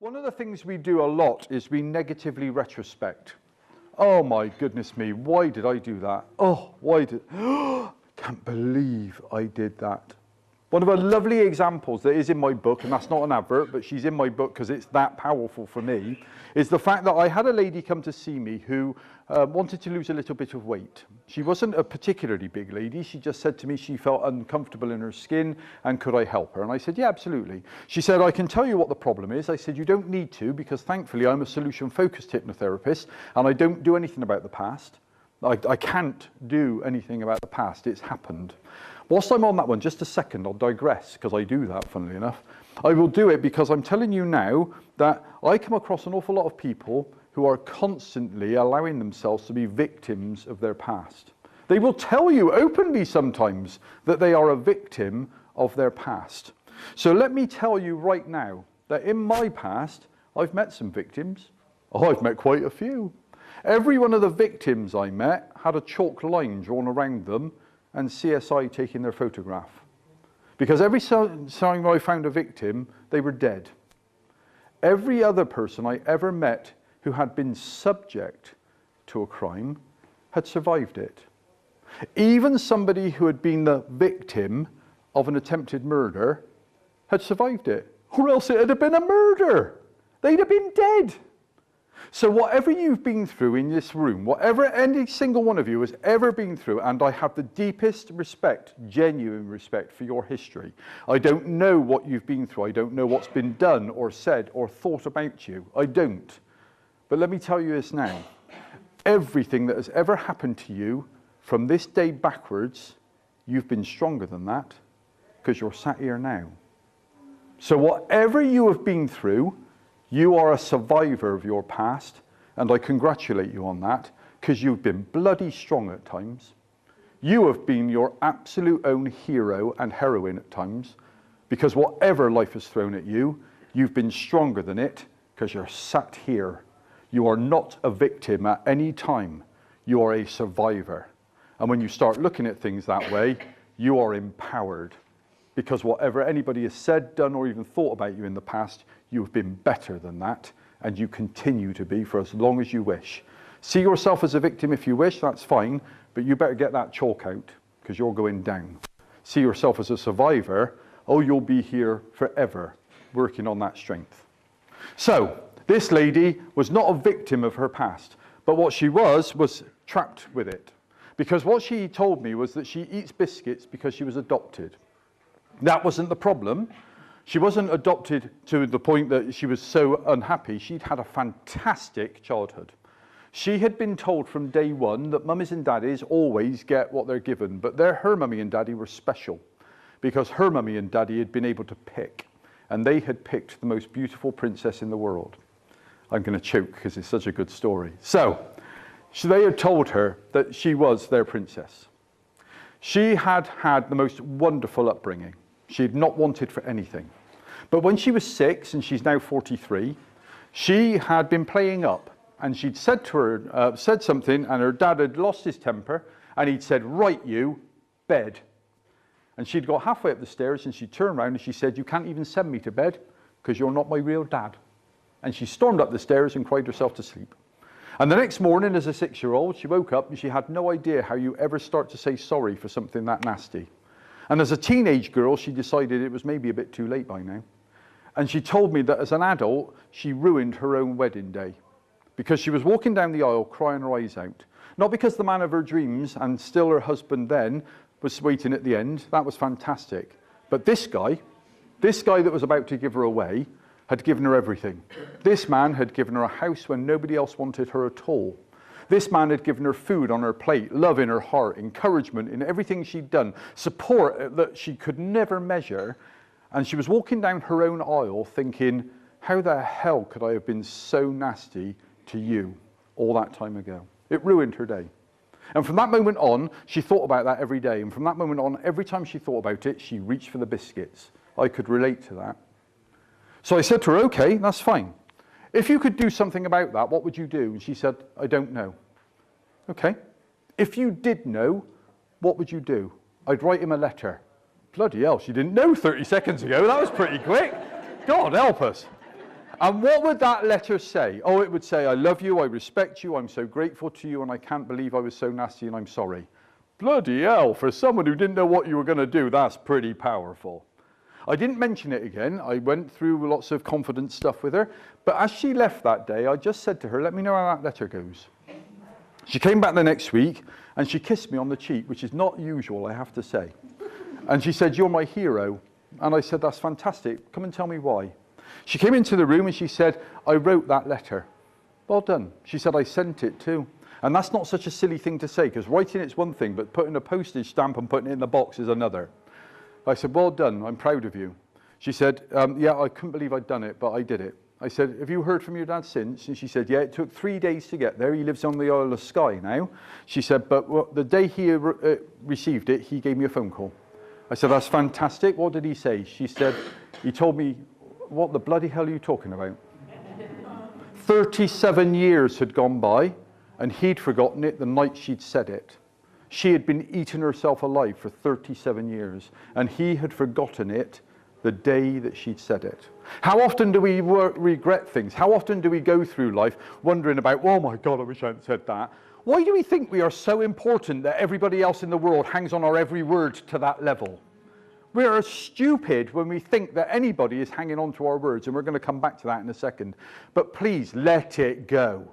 One of the things we do a lot is we negatively retrospect. Oh my goodness me, why did I do that? Oh, why did... Can't believe I did that. One of the lovely examples that is in my book, and that's not an advert, but she's in my book because it's that powerful for me, is the fact that I had a lady come to see me who wanted to lose a little bit of weight. She wasn't a particularly big lady. She just said to me she felt uncomfortable in her skin and could I help her? And I said, yeah, absolutely. She said, I can tell you what the problem is. I said, you don't need to, because thankfully I'm a solution-focused hypnotherapist and I don't do anything about the past. I can't do anything about the past. It's happened. Whilst I'm on that one, just a second, I'll digress, because I do that, funnily enough. I will do it because I'm telling you now that I come across an awful lot of people who are constantly allowing themselves to be victims of their past. They will tell you openly sometimes that they are a victim of their past. So let me tell you right now that in my past, I've met some victims. Oh, I've met quite a few. Every one of the victims I met had a chalk line drawn around them and CSI taking their photograph. Because every time I found a victim, they were dead. Every other person I ever met who had been subject to a crime had survived it. Even somebody who had been the victim of an attempted murder had survived it, or else it had been a murder. They'd have been dead. So whatever you've been through in this room, whatever any single one of you has ever been through, and I have the deepest respect, genuine respect for your history. I don't know what you've been through. I don't know what's been done or said or thought about you. I don't. But let me tell you this now. Everything that has ever happened to you from this day backwards, you've been stronger than that because you're sat here now. So whatever you have been through, you are a survivor of your past, and I congratulate you on that, because you've been bloody strong at times. You have been your absolute own hero and heroine at times, because whatever life has thrown at you, you've been stronger than it, because you're sat here. You are not a victim at any time. You are a survivor. And when you start looking at things that way, you are empowered. Because whatever anybody has said, done, or even thought about you in the past, you have been better than that, and you continue to be for as long as you wish. See yourself as a victim if you wish, that's fine, but you better get that chalk out, because you're going down. See yourself as a survivor, oh, you'll be here forever, working on that strength. So, this lady was not a victim of her past, but what she was trapped with it. Because what she told me was that she eats biscuits because she was adopted. That wasn't the problem. She wasn't adopted to the point that she was so unhappy. She'd had a fantastic childhood. She had been told from day one that mummies and daddies always get what they're given, but her mummy and daddy were special because her mummy and daddy had been able to pick, and they had picked the most beautiful princess in the world. I'm going to choke because it's such a good story. So they had told her that she was their princess. She had had the most wonderful upbringing. She had not wanted for anything. But when she was 6, and she's now 43, she had been playing up, and she'd said to her, said something, and her dad had lost his temper, and he'd said, right you, bed. And she'd got halfway up the stairs, and she turned around and she said, you can't even send me to bed, because you're not my real dad. And she stormed up the stairs and cried herself to sleep. And the next morning, as a 6-year-old, she woke up and she had no idea how you ever start to say sorry for something that nasty. And as a teenage girl, she decided it was maybe a bit too late by now. And she told me that as an adult, she ruined her own wedding day because she was walking down the aisle crying her eyes out. Not because the man of her dreams and still her husband then was waiting at the end. That was fantastic. But this guy that was about to give her away, had given her everything. This man had given her a house when nobody else wanted her at all. This man had given her food on her plate, love in her heart, encouragement in everything she'd done, support that she could never measure. And she was walking down her own aisle thinking, how the hell could I have been so nasty to you all that time ago? It ruined her day. And from that moment on, she thought about that every day. And from that moment on, every time she thought about it, she reached for the biscuits. I could relate to that. So I said to her, okay, that's fine. If you could do something about that, what would you do? And she said, I don't know. Okay. If you did know, what would you do? I'd write him a letter. Bloody hell, she didn't know 30 seconds ago. That was pretty quick. God help us. And what would that letter say? Oh, it would say, I love you, I respect you, I'm so grateful to you, and I can't believe I was so nasty and I'm sorry. Bloody hell, for someone who didn't know what you were going to do, that's pretty powerful. I didn't mention it again. I went through lots of confidence stuff with her. But as she left that day, I just said to her, let me know how that letter goes. She came back the next week, and she kissed me on the cheek, which is not usual, I have to say. And she said, you're my hero. And I said, that's fantastic. Come and tell me why. She came into the room and she said, I wrote that letter. Well done. She said, I sent it too. And that's not such a silly thing to say, because writing it's one thing, but putting a postage stamp and putting it in the box is another. I said, well done. I'm proud of you. She said, yeah, I couldn't believe I'd done it, but I did it. I said, have you heard from your dad since? And she said, yeah, it took 3 days to get there. He lives on the Isle of Skye now. She said, but the day he received it, he gave me a phone call. I said, that's fantastic. What did he say? She said, he told me, what the bloody hell are you talking about? 37 years had gone by, and he'd forgotten it the night she'd said it. She had been eating herself alive for 37 years, and he had forgotten it the day that she'd said it. How often do we regret things? How often do we go through life wondering about, oh my God, I wish I hadn't said that? Why do we think we are so important that everybody else in the world hangs on our every word to that level? We are stupid when we think that anybody is hanging on to our words, and we're going to come back to that in a second. But please, let it go.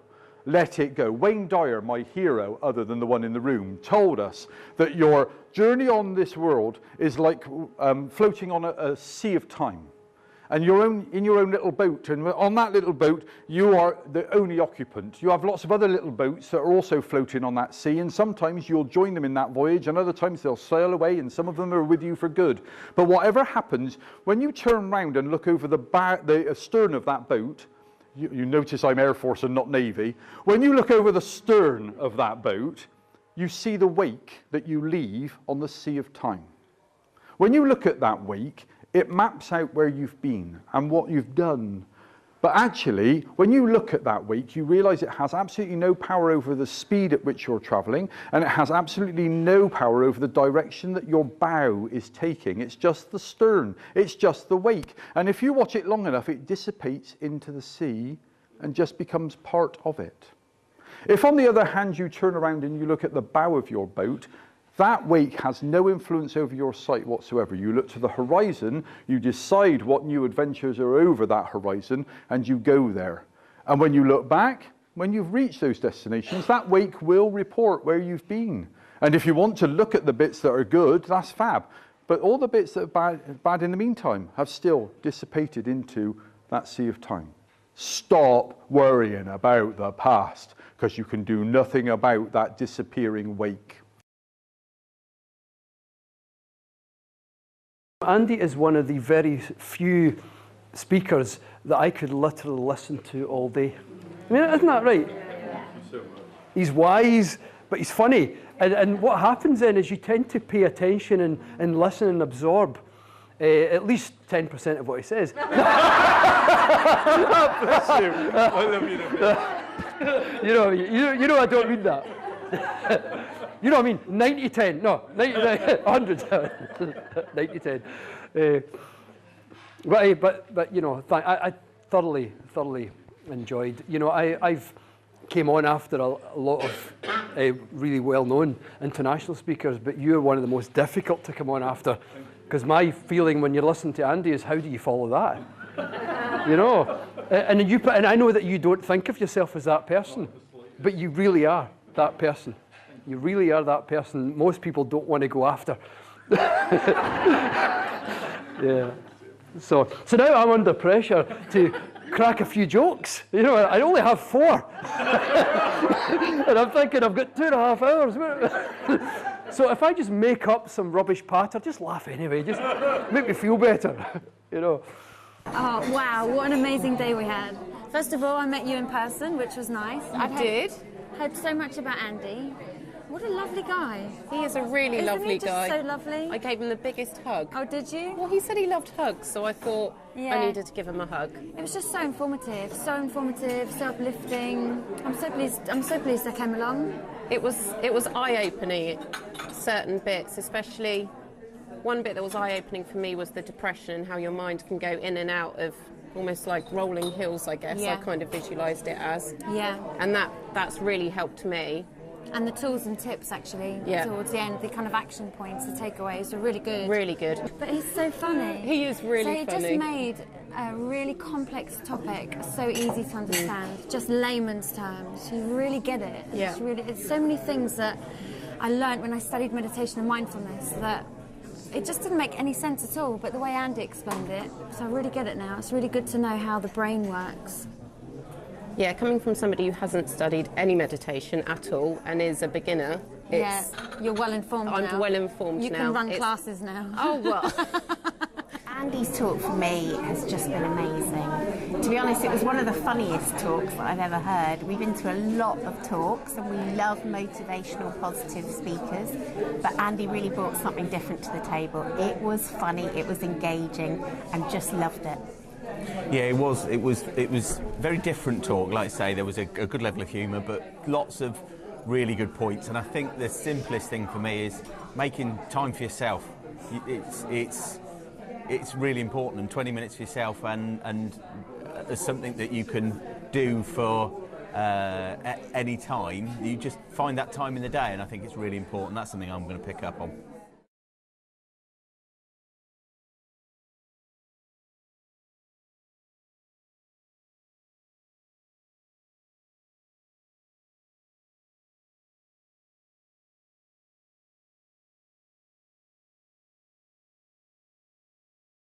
Let it go. Wayne Dyer, my hero, other than the one in the room, told us that your journey on this world is like floating on a sea of time. And in your own little boat, and on that little boat, you are the only occupant. You have lots of other little boats that are also floating on that sea, and sometimes you'll join them in that voyage, and other times they'll sail away, and some of them are with you for good. But whatever happens, when you turn round and look over the stern of that boat, you notice I'm Air Force and not Navy. When you look over the stern of that boat, you see the wake that you leave on the sea of time. When you look at that wake, it maps out where you've been and what you've done. But actually, when you look at that wake, you realize it has absolutely no power over the speed at which you're traveling, and it has absolutely no power over the direction that your bow is taking. It's just the stern. It's just the wake. And if you watch it long enough, it dissipates into the sea and just becomes part of it. If, on the other hand, you turn around and you look at the bow of your boat, that wake has no influence over your sight whatsoever. You look to the horizon, you decide what new adventures are over that horizon, and you go there. And when you look back, when you've reached those destinations, that wake will report where you've been. And if you want to look at the bits that are good, that's fab. But all the bits that are bad in the meantime have still dissipated into that sea of time. Stop worrying about the past, because you can do nothing about that disappearing wake. Andy is one of the very few speakers that I could literally listen to all day. I mean, isn't that right? He's wise, but he's funny. And what happens then is you tend to pay attention and listen and absorb at least 10% of what he says. Bless you. I love you to bit. You know I don't mean that. You know what I mean? 90-10. No, 100. 90-10. But you know, I thoroughly enjoyed. You know, I've came on after a lot of really well-known international speakers, but you're one of the most difficult to come on after, because my feeling when you listen to Andy is, how do you follow that? You know, and I know that you don't think of yourself as that person, but you really are that person. You really are that person most people don't want to go after. Yeah. So now I'm under pressure to crack a few jokes. You know, I only have 4. And I'm thinking I've got 2.5 hours. So if I just make up some rubbish patter, just laugh anyway. Just make me feel better, you know. Oh, wow, what an amazing day we had. First of all, I met you in person, which was nice. I did. Heard so much about Andy. What a lovely guy. He is a really lovely guy. Isn't he just so lovely? I gave him the biggest hug. Oh, did you? Well, he said he loved hugs, so I thought Yeah. I needed to give him a hug. It was just so informative, so uplifting. I'm so pleased I came along. It was eye-opening, certain bits, especially one bit that was eye-opening for me was the depression, how your mind can go in and out of almost like rolling hills, I guess. Yeah. I kind of visualised it as. Yeah. And that's really helped me. And the tools and tips, actually, Yeah. towards the end, the kind of action points, the takeaways are really good. Really good. But he's so funny. He is really so he funny. just made a really complex topic so easy to understand, just layman's terms. You really get it. Yeah. It's so many things that I learned when I studied meditation and mindfulness that it just didn't make any sense at all, but the way Andy explained it, so I really get it now. It's really good to know how the brain works. Yeah, coming from somebody who hasn't studied any meditation at all and is a beginner, Yeah, you're well informed now. I'm well informed now. You can run It's- classes now. Oh, well. Andy's talk for me has just been amazing. To be honest, it was one of the funniest talks that I've ever heard. We've been to a lot of talks and we love motivational, positive speakers, but Andy really brought something different to the table. It was funny, it was engaging, and just loved it. Yeah, it was very different talk. Like I say, there was a good level of humour, but lots of really good points. And I think the simplest thing for me is making time for yourself. It's really important, and 20 minutes for yourself, and as something that you can do for any time. You just find that time in the day, and I think it's really important. That's something I'm going to pick up on.